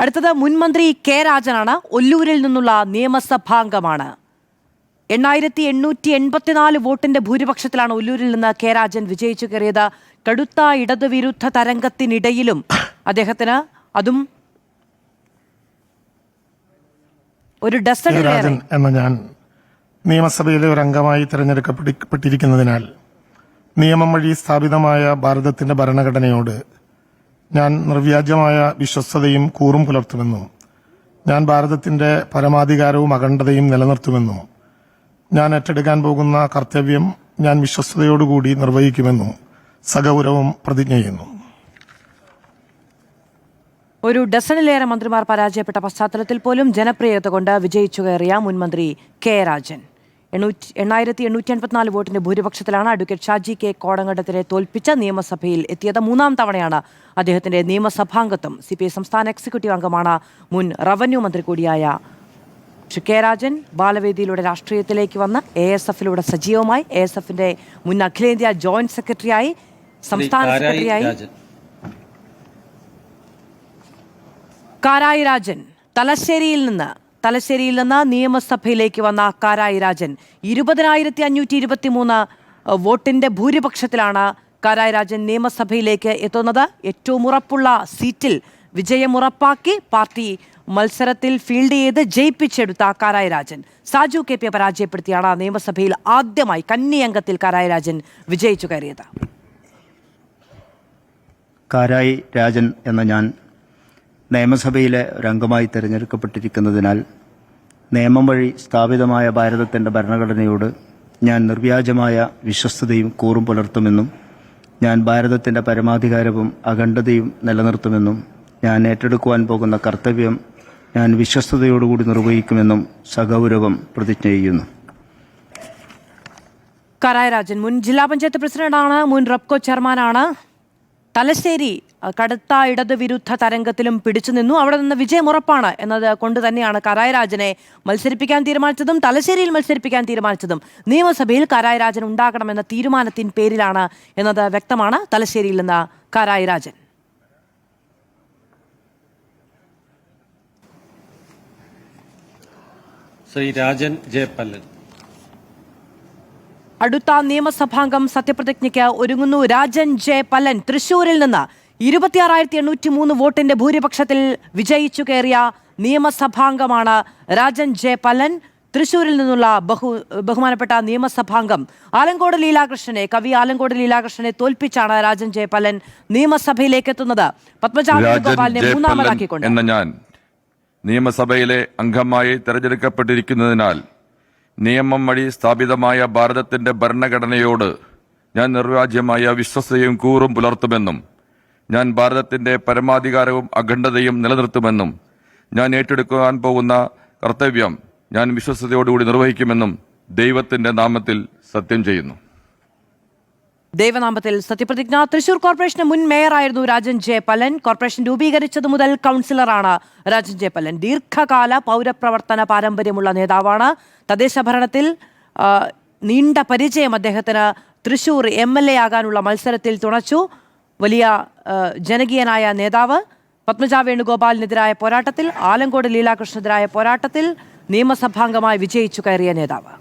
അടുത്തത് മുൻമന്ത്രി കെ രാജനാണ്. ഒല്ലൂരിൽ നിന്നുള്ള നിയമസഭാംഗമാണ്. 8884 വോട്ടിന്റെ ഭൂരിപക്ഷത്തിലാണ് ഒല്ലൂരിൽ നിന്ന് കെ രാജൻ വിജയിച്ചു കയറിയത്. കടുത്ത ഇടതുവിരുദ്ധ തരംഗത്തിനിടയിലും അദ്ദേഹത്തിന് അതും ഒരു ഡസൻ എന്ന ഞാൻ നിയമസഭയിലെ ഒരു അംഗമായി തിരഞ്ഞെടുക്കപ്പെട്ടിരിക്കുന്നതിനാൽ നിയമം വഴി സ്ഥാപിതമായ ഭാരതത്തിന്റെ ഭരണഘടനയോട് ഞാൻ നിർവ്യാജമായ വിശ്വസ്തതയും കൂറും പുലർത്തുമെന്നും ഞാൻ ഭാരതത്തിന്റെ പരമാധികാരവും അഖണ്ഡതയും നിലനിർത്തുമെന്നും ഞാൻ ഏറ്റെടുക്കാൻ പോകുന്ന കർത്തവ്യം ഞാൻ വിശ്വസ്തയോടുകൂടി നിർവഹിക്കുമെന്നും സഗൗരവം പ്രതിജ്ഞ ചെയ്യുന്നു. ഒരു ഡസണിലേറെ മന്ത്രിമാർ പരാജയപ്പെട്ട പശ്ചാത്തലത്തിൽ പോലും ജനപ്രിയത കൊണ്ട് വിജയിച്ചു കയറിയ മുൻമന്ത്രി കെ രാജൻ 8884 വോട്ടിന്റെ ഭൂരിപക്ഷത്തിലാണ് അഡ്വക്കേറ്റ് ഷാജി കെ കോടങ്കണ്ടത്തിനെ തോൽപ്പിച്ച നിയമസഭയിൽ എത്തിയത്. 3ാം തവണയാണ് അദ്ദേഹത്തിന്റെ നിയമസഭാംഗത്വം. CPI സംസ്ഥാന എക്സിക്യൂട്ടീവ് അംഗമാണ്. മുൻ റവന്യൂ മന്ത്രി കൂടിയായ കെ രാജൻ ബാലവേദിയിലൂടെ രാഷ്ട്രീയത്തിലേക്ക് വന്ന് ASFിലൂടെ സജീവമായി ASFിന്റെ മുൻ അഖിലേന്ത്യാ ജോയിന്റ് സെക്രട്ടറിയായി, സംസ്ഥാന സെക്രട്ടറിയായി. കാരായി രാജൻ തലശ്ശേരിയിൽ നിന്ന് നിയമസഭയിലേക്ക് വന്ന കാരായി രാജൻ 20,523 വോട്ടിന്റെ ഭൂരിപക്ഷത്തിലാണ് കാരായി രാജൻ നിയമസഭയിലേക്ക് എത്തുന്നത്. ഏറ്റവും ഉറപ്പുള്ള സീറ്റിൽ വിജയമുറപ്പാക്കി പാർട്ടി മത്സരത്തിൽ ഫീൽഡ് ചെയ്ത് ജയിപ്പിച്ചെടുത്ത കാരായി രാജൻ സാജു KP പരാജയപ്പെടുത്തിയാണ് നിയമസഭയിൽ ആദ്യമായി കന്നിയംഗത്തിൽ കാരായി രാജൻ വിജയിച്ചു കയറിയത്. കാരായി രാജൻ എന്ന ഞാൻ നിയമസഭയിലെ ഒരംഗമായി തിരഞ്ഞെടുക്കപ്പെട്ടിരിക്കുന്നതിനാൽ നിയമം വഴി സ്ഥാപിതമായ ഭാരതത്തിന്റെ ഭരണഘടനയോട് ഞാൻ നിർവ്യാജമായ വിശ്വസ്തതയും കൂറും പുലർത്തുമെന്നും ഞാൻ ഭാരതത്തിന്റെ പരമാധികാരവും അഖണ്ഡതയും നിലനിർത്തുമെന്നും ഞാൻ ഏറ്റെടുക്കുവാൻ പോകുന്ന കർത്തവ്യം ഞാൻ വിശ്വസ്തയോടുകൂടി നിർവഹിക്കുമെന്നും സഗൗരവം പ്രതിജ്ഞ ചെയ്യുന്നു. കാരായി രാജൻ മുൻ ജില്ലാ പഞ്ചായത്ത് പ്രസിഡന്റാണ്, മുൻ റബ്കോ ചെയർമാനാണ്. തലശ്ശേരി കടുത്ത ഇടതുവിരുദ്ധ തരംഗത്തിലും പിടിച്ചു നിന്നു. അവിടെ നിന്ന് വിജയമുറപ്പാണ് എന്നത് കൊണ്ട് തന്നെയാണ് കാരായി രാജനെ മത്സരിപ്പിക്കാൻ തീരുമാനിച്ചതും തലശ്ശേരിയിൽ മത്സരിപ്പിക്കാൻ തീരുമാനിച്ചതും. നിയമസഭയിൽ കാരായി രാജൻ ഉണ്ടാകണമെന്ന തീരുമാനത്തിൻ പേരിലാണ് എന്നത് വ്യക്തമാണ്. തലശ്ശേരിയിൽ നിന്ന് കാരായി രാജൻ. ശ്രീ രാജൻ ജെ പല്ലൻ. അടുത്ത നിയമസഭാംഗം സത്യപ്രതിജ്ഞയ്ക്ക് ഒരുങ്ങുന്നു. രാജൻ ജെ പല്ലൻ തൃശൂരിൽ നിന്ന് 26,803 വോട്ടിന്റെ ഭൂരിപക്ഷത്തിൽ വിജയിച്ചു കയറിയ നിയമസഭാംഗമാണ് രാജൻ ജെ പല്ലൻ. തൃശൂരിൽ നിന്നുള്ള ബഹുമാനപ്പെട്ട നിയമസഭാംഗം ആലങ്കോട് ലീലാകൃഷ്ണനെ, കവി ആലങ്കോട് ലീലാകൃഷ്ണനെ തോൽപ്പിച്ചാണ് രാജൻ ജെ പല്ലൻ നിയമസഭയിലേക്ക് എത്തുന്നത്. പത്മജ വേണുഗോപാലിനെ മൂന്നാമതാക്കിക്കൊണ്ട് എന്ന ഞാൻ നിയമസഭയിലെ അംഗമായി തെരഞ്ഞെടുക്കപ്പെട്ടിരിക്കുന്നതിനാൽ നിയമം വഴി സ്ഥാപിതമായ ഭാരതത്തിന്റെ ഭരണഘടനയോട് ഞാൻ നിർവ്യാജമായ വിശ്വസ്തയും കൂറും പുലർത്തുമെന്നും ഞാൻ ഭാരതത്തിന്റെ പരമാധികാരവും അഖണ്ഡതയും നിലനിർത്തുമെന്നും ഞാൻ ഏറ്റെടുക്കുവാൻ പോകുന്ന കർത്തവ്യം ഞാൻ വിശ്വസ്തയോടുകൂടി നിർവഹിക്കുമെന്നും ദൈവത്തിന്റെ നാമത്തിൽ സത്യം ചെയ്യുന്നു. ദൈവനാമത്തിൽ സത്യപ്രതിജ്ഞ. തൃശൂർ കോർപ്പറേഷന് മുൻ മേയറായിരുന്നു രാജൻ ജെ പല്ലൻ. കോർപ്പറേഷൻ രൂപീകരിച്ചതു മുതൽ കൗൺസിലറാണ് രാജൻ ജെ പല്ലൻ. ദീർഘകാല പൗരപ്രവർത്തന പാരമ്പര്യമുള്ള നേതാവാണ്. തദ്ദേശ ഭരണത്തിൽ നീണ്ട പരിചയം അദ്ദേഹത്തിന് തൃശൂർ MLA ആകാനുള്ള മത്സരത്തിൽ തുണച്ചു. വലിയ ജനകീയനായ നേതാവ്. പത്മജ വേണുഗോപാലിനെതിരായ പോരാട്ടത്തിൽ, ആലങ്കോട് ലീലാകൃഷ്ണനെതിരായ പോരാട്ടത്തിൽ നിയമസഭാംഗമായി വിജയിച്ചു കയറിയ നേതാവ്.